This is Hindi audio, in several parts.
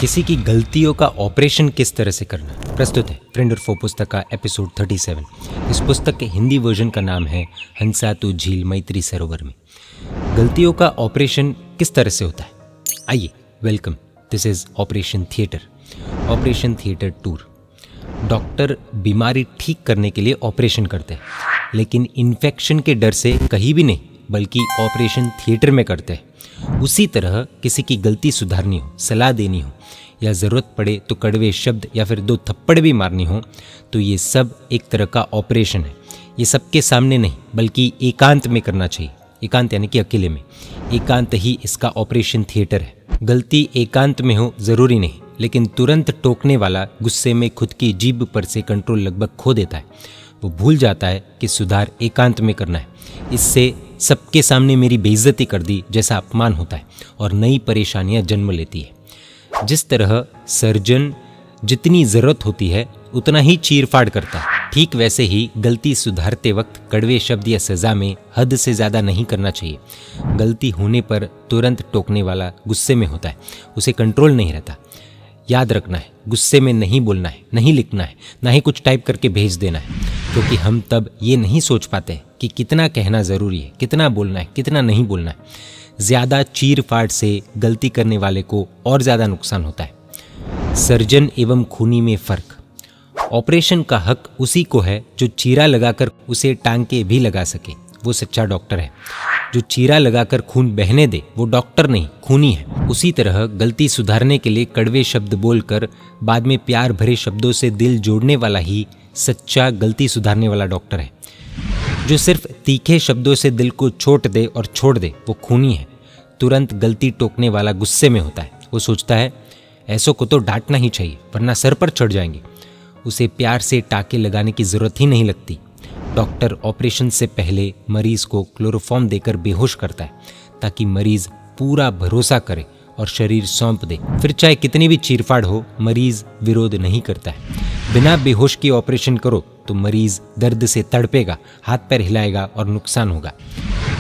किसी की गलतियों का ऑपरेशन किस तरह से करना प्रस्तुत है फ्रेंड और फो पुस्तक का एपिसोड 37। इस पुस्तक के हिंदी वर्जन का नाम है हंसा तो झील मैत्री सरोवर में। गलतियों का ऑपरेशन किस तरह से होता है, आइए welcome. This is operation theatre tour. Doctor बीमारी ठीक करने के लिए ऑपरेशन करते हैं, लेकिन इन्फेक्शन के डर से कहीं भी नहीं बल्कि ऑपरेशन थिएटर में करते हैं। उसी तरह किसी की गलती सुधारनी हो, सलाह देनी हो या ज़रूरत पड़े तो कड़वे शब्द या फिर 2 थप्पड़ भी मारनी हो, तो ये सब एक तरह का ऑपरेशन है। ये सबके सामने नहीं बल्कि एकांत में करना चाहिए। एकांत यानी कि अकेले में। एकांत ही इसका ऑपरेशन थिएटर है। गलती एकांत में हो ज़रूरी नहीं, लेकिन तुरंत टोकने वाला गुस्से में खुद की जीभ पर से कंट्रोल लगभग खो देता है। वो भूल जाता है कि सुधार एकांत में करना है। इससे सबके सामने मेरी बेइज्जती कर दी जैसा अपमान होता है और नई परेशानियां जन्म लेती है। जिस तरह सर्जन जितनी ज़रूरत होती है उतना ही चीरफाड़ करता है, ठीक वैसे ही गलती सुधारते वक्त कड़वे शब्द या सज़ा में हद से ज़्यादा नहीं करना चाहिए। गलती होने पर तुरंत टोकने वाला गुस्से में होता है, उसे कंट्रोल नहीं रहता। याद रखना है, गुस्से में नहीं बोलना है, नहीं लिखना है, ना ही कुछ टाइप करके भेज देना है, क्योंकि हम तब ये नहीं सोच पाते कि कितना कहना ज़रूरी है, कितना बोलना है, कितना नहीं बोलना है। ज़्यादा चीर फाड़ से गलती करने वाले को और ज़्यादा नुकसान होता है। सर्जन एवं खूनी में फ़र्क। ऑपरेशन का हक उसी को है जो चीरा लगाकर उसे टांके भी लगा सके, वो सच्चा डॉक्टर है। जो चीरा लगाकर खून बहने दे वो डॉक्टर नहीं, खूनी है। उसी तरह गलती सुधारने के लिए कड़वे शब्द बोलकर बाद में प्यार भरे शब्दों से दिल जोड़ने वाला ही सच्चा गलती सुधारने वाला डॉक्टर है। जो सिर्फ तीखे शब्दों से दिल को चोट दे और छोड़ दे वो खूनी है। तुरंत गलती टोकने वाला गुस्से में होता है। वो सोचता है ऐसों को तो डांटना ही चाहिए वरना सर पर चढ़ जाएंगे। उसे प्यार से टाके लगाने की ज़रूरत ही नहीं लगती। डॉक्टर ऑपरेशन से पहले मरीज़ को क्लोरोफॉर्म देकर बेहोश करता है ताकि मरीज़ पूरा भरोसा करे और शरीर सौंप दे। फिर चाहे कितनी भी चीरफाड़ हो, मरीज़ विरोध नहीं करता है। बिना बेहोश के ऑपरेशन करो तो मरीज़ दर्द से तड़पेगा, हाथ पैर हिलाएगा और नुकसान होगा।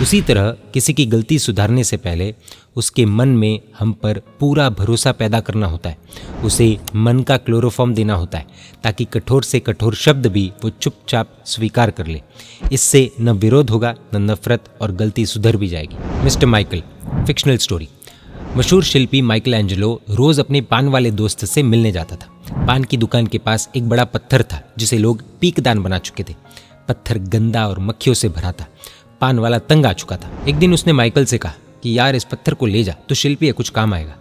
उसी तरह किसी की गलती सुधारने से पहले उसके मन में हम पर पूरा भरोसा पैदा करना होता है। उसे मन का क्लोरोफॉर्म देना होता है ताकि कठोर से कठोर शब्द भी वो चुपचाप स्वीकार कर ले। इससे न विरोध होगा न नफरत, और गलती सुधर भी जाएगी। Mister Michael, fictional story. मशहूर शिल्पी माइकल एंजेलो रोज़ अपने पान वाले दोस्त से मिलने जाता था। पान की दुकान के पास एक बड़ा पत्थर था जिसे लोग पीकदान बना चुके थे। पत्थर गंदा और मक्खियों से भरा था। पान वाला तंग आ चुका था। एक दिन उसने माइकल से कहा कि यार इस पत्थर को ले जा, तो शिल्पी है, कुछ काम आएगा।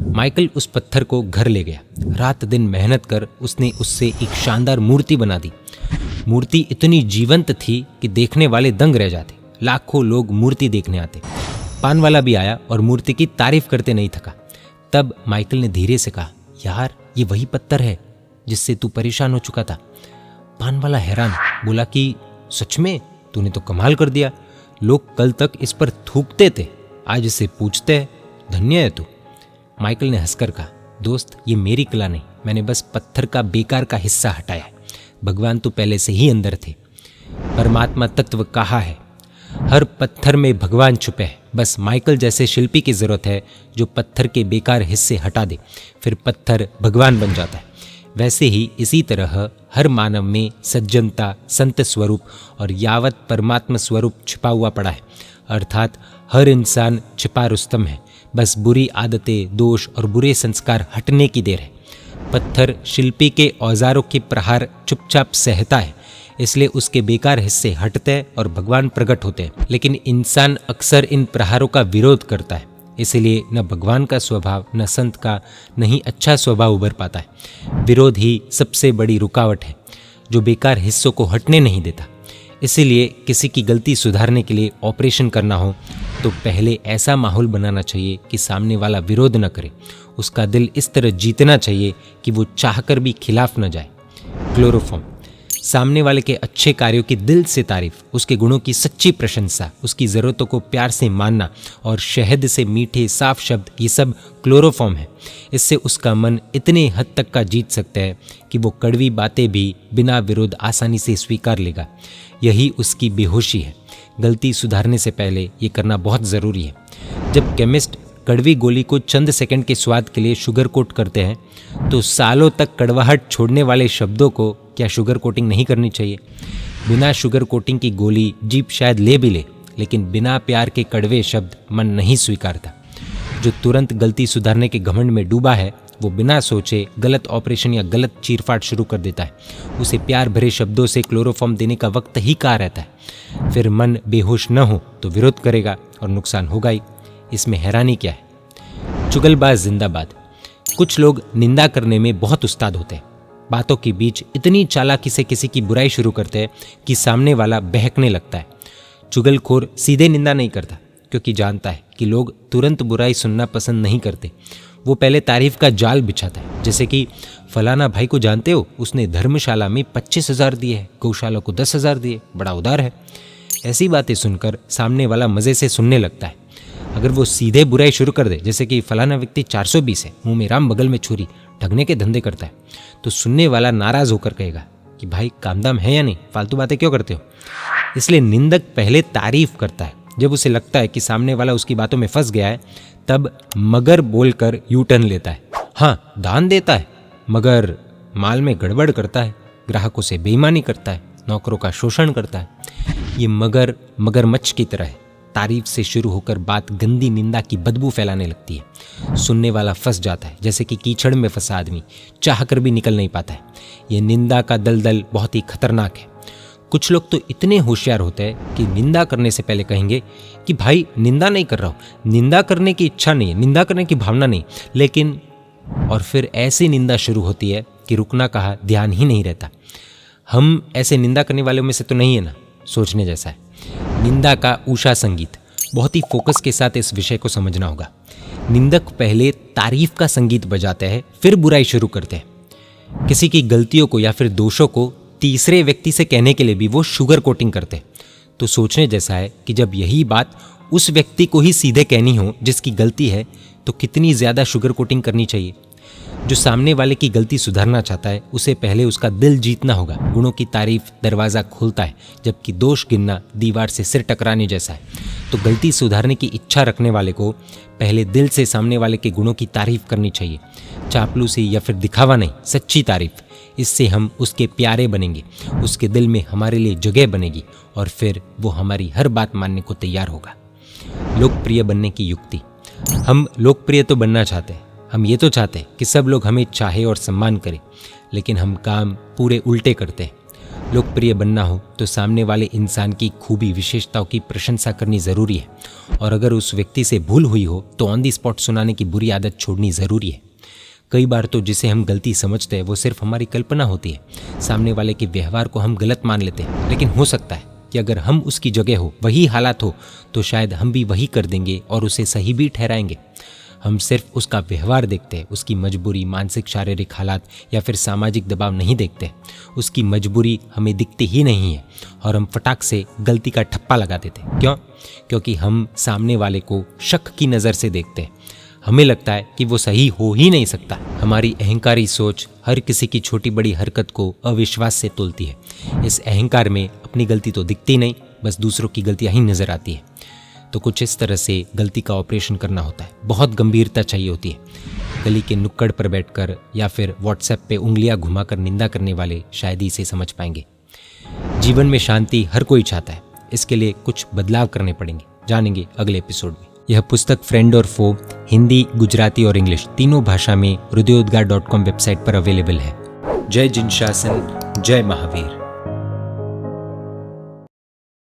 माइकल उस पत्थर को घर ले गया। रात दिन मेहनत कर उसने उससे एक शानदार मूर्ति बना दी। मूर्ति इतनी जीवंत थी कि देखने वाले दंग रह जाते। लाखों लोग मूर्ति देखने आते। पान वाला भी आया और मूर्ति की तारीफ करते नहीं थका। तब माइकल ने धीरे से कहा, यार ये वही पत्थर है जिससे तू परेशान हो चुका था। पान वाला हैरान, बोला कि सच में? तूने तो कमाल कर दिया। लोग कल तक इस पर थूकते थे, आज इसे पूछते हैं। धन्य है तू। माइकल ने हंसकर कहा, दोस्त ये मेरी कला नहीं, मैंने बस पत्थर का बेकार का हिस्सा हटाया है। भगवान तो पहले से ही अंदर थे। परमात्मा तत्व कहा है, हर पत्थर में भगवान छुपे हैं। बस माइकल जैसे शिल्पी की ज़रूरत है जो पत्थर के बेकार हिस्से हटा दे, फिर पत्थर भगवान बन जाता है। वैसे ही इसी तरह हर मानव में सज्जनता, संत स्वरूप और यावत परमात्मा स्वरूप छिपा हुआ पड़ा है। अर्थात हर इंसान छिपा रुस्तम है। बस बुरी आदतें, दोष और बुरे संस्कार हटने की देर है। पत्थर शिल्पी के औजारों के प्रहार चुपचाप सहता है, इसलिए उसके बेकार हिस्से हटते हैं और भगवान प्रकट होते हैं। लेकिन इंसान अक्सर इन प्रहारों का विरोध करता है, इसलिए न भगवान का स्वभाव, न संत का, न ही अच्छा स्वभाव उभर पाता है। विरोध ही सबसे बड़ी रुकावट है जो बेकार हिस्सों को हटने नहीं देता। इसीलिए किसी की गलती सुधारने के लिए ऑपरेशन करना हो तो पहले ऐसा माहौल बनाना चाहिए कि सामने वाला विरोध न करे। उसका दिल इस तरह जीतना चाहिए कि वो चाहकर भी खिलाफ न जाए। क्लोरोफॉर्म। सामने वाले के अच्छे कार्यों की दिल से तारीफ, उसके गुणों की सच्ची प्रशंसा, उसकी ज़रूरतों को प्यार से मानना और शहद से मीठे साफ शब्द, ये सब क्लोरोफॉर्म है। इससे उसका मन इतने हद तक का जीत सकता है कि वो कड़वी बातें भी बिना विरोध आसानी से स्वीकार लेगा। यही उसकी बेहोशी है। गलती सुधारने से पहले ये करना बहुत ज़रूरी है। जब केमिस्ट कड़वी गोली को चंद सेकंड के स्वाद के लिए शुगर कोट करते हैं, तो सालों तक कड़वाहट छोड़ने वाले शब्दों को क्या शुगर कोटिंग नहीं करनी चाहिए? बिना शुगर कोटिंग की गोली जीभ शायद ले भी ले, लेकिन बिना प्यार के कड़वे शब्द मन नहीं स्वीकारता। जो तुरंत गलती सुधारने के घमंड में डूबा है, वो बिना सोचे गलत ऑपरेशन या गलत चीरफाड़ शुरू कर देता है। उसे प्यार भरे शब्दों से क्लोरोफॉर्म देने का वक्त ही कहाँ रहता है? फिर मन बेहोश न हो तो विरोध करेगा और नुकसान होगा ही। इसमें हैरानी क्या है? चुगलबाज जिंदाबाद। कुछ लोग निंदा करने में बहुत उस्ताद होते हैं। बातों के बीच इतनी चालाकी से किसी की बुराई शुरू करते हैं कि सामने वाला बहकने लगता है। चुगलखोर सीधे निंदा नहीं करता, क्योंकि जानता है कि लोग तुरंत बुराई सुनना पसंद नहीं करते। वो पहले तारीफ का जाल बिछाता है, जैसे कि फलाना भाई को जानते हो, उसने धर्मशाला में 25,000 दिए है, गौशाला को 10,000 दिए, बड़ा उदार है। ऐसी बातें सुनकर सामने वाला मज़े से सुनने लगता है। अगर वो सीधे बुराई शुरू कर दे, जैसे कि फलाना व्यक्ति 420 है, मुंह में राम बगल में छुरी, ठगने के धंधे करता है, तो सुनने वाला नाराज होकर कहेगा कि भाई काम दाम है या नहीं, फालतू बातें क्यों करते हो? इसलिए निंदक पहले तारीफ करता है। जब उसे लगता है कि सामने वाला उसकी बातों में फंस गया है, तब मगर बोलकर यू टर्न लेता है। हाँ, दान देता है, मगर माल में गड़बड़ करता है, ग्राहकों से बेईमानी करता है, नौकरों का शोषण करता है। ये मगरमच्छ की तरह है। तारीफ से शुरू होकर बात गंदी निंदा की बदबू फैलाने लगती है। सुनने वाला फंस जाता है, जैसे कि कीचड़ में फंसा आदमी चाह कर भी निकल नहीं पाता है। ये निंदा का दलदल बहुत ही खतरनाक है। कुछ लोग तो इतने होशियार होते हैं कि निंदा करने से पहले कहेंगे कि भाई निंदा नहीं कर रहा हूँ, निंदा करने की इच्छा नहीं है, निंदा करने की भावना नहीं, लेकिन और फिर ऐसी निंदा शुरू होती है कि रुकना कहा ध्यान ही नहीं रहता। हम ऐसे निंदा करने वालों में से तो नहीं है ना? सोचने जैसा है। निंदा का उषा संगीत। बहुत ही फोकस के साथ इस विषय को समझना होगा। निंदक पहले तारीफ का संगीत बजाते हैं, फिर बुराई शुरू करते हैं। किसी की गलतियों को या फिर दोषों को तीसरे व्यक्ति से कहने के लिए भी वो शुगर कोटिंग करते हैं। तो सोचने जैसा है कि जब यही बात उस व्यक्ति को ही सीधे कहनी हो जिसकी गलती है, तो कितनी ज़्यादा शुगर कोटिंग करनी चाहिए। जो सामने वाले की गलती सुधारना चाहता है, उसे पहले उसका दिल जीतना होगा। गुणों की तारीफ दरवाज़ा खोलता है, जबकि दोष गिनना दीवार से सिर टकराने जैसा है। तो गलती सुधारने की इच्छा रखने वाले को पहले दिल से सामने वाले के गुणों की तारीफ करनी चाहिए। चापलूसी या फिर दिखावा नहीं, सच्ची तारीफ। इससे हम उसके प्यारे बनेंगे, उसके दिल में हमारे लिए जगह बनेगी और फिर वो हमारी हर बात मानने को तैयार होगा। लोकप्रिय बनने की युक्ति। हम लोकप्रिय तो बनना चाहते हैं, हम ये तो चाहते हैं कि सब लोग हमें चाहे और सम्मान करें, लेकिन हम काम पूरे उल्टे करते हैं। लोकप्रिय बनना हो तो सामने वाले इंसान की खूबी विशेषताओं की प्रशंसा करनी ज़रूरी है, और अगर उस व्यक्ति से भूल हुई हो तो ऑन दी स्पॉट सुनाने की बुरी आदत छोड़नी ज़रूरी है। कई बार तो जिसे हम गलती समझते हैं वो सिर्फ हमारी कल्पना होती है। सामने वाले के व्यवहार को हम गलत मान लेते हैं, लेकिन हो सकता है कि अगर हम उसकी जगह हो, वही हालात हो, तो शायद हम भी वही कर देंगे और उसे सही भी ठहराएंगे। हम सिर्फ उसका व्यवहार देखते हैं, उसकी मजबूरी, मानसिक शारीरिक हालात या फिर सामाजिक दबाव नहीं देखते। उसकी मजबूरी हमें दिखती ही नहीं है और हम फटाक से गलती का ठप्पा लगा देते हैं। क्यों? क्योंकि हम सामने वाले को शक की नज़र से देखते हैं। हमें लगता है कि वो सही हो ही नहीं सकता। हमारी अहंकारी सोच हर किसी की छोटी बड़ी हरकत को अविश्वास से तोलती है। इस अहंकार में अपनी गलती तो दिखती नहीं, बस दूसरों की गलतियाँ ही नज़र आती है। तो कुछ इस तरह से गलती का ऑपरेशन करना होता है। बहुत गंभीरता चाहिए होती है। गली के नुक्कड़ पर बैठकर या फिर व्हाट्सएप पे उंगलियां घुमाकर निंदा करने वाले शायद ही इसे समझ पाएंगे। जीवन में शांति हर कोई चाहता है, इसके लिए कुछ बदलाव करने पड़ेंगे। जानेंगे अगले एपिसोड में। यह पुस्तक फ्रेंड और फो हिंदी, गुजराती और इंग्लिश तीनों भाषा में hrudayoddgar.com वेबसाइट पर अवेलेबल है। जय जिनशासन, जय महावीर।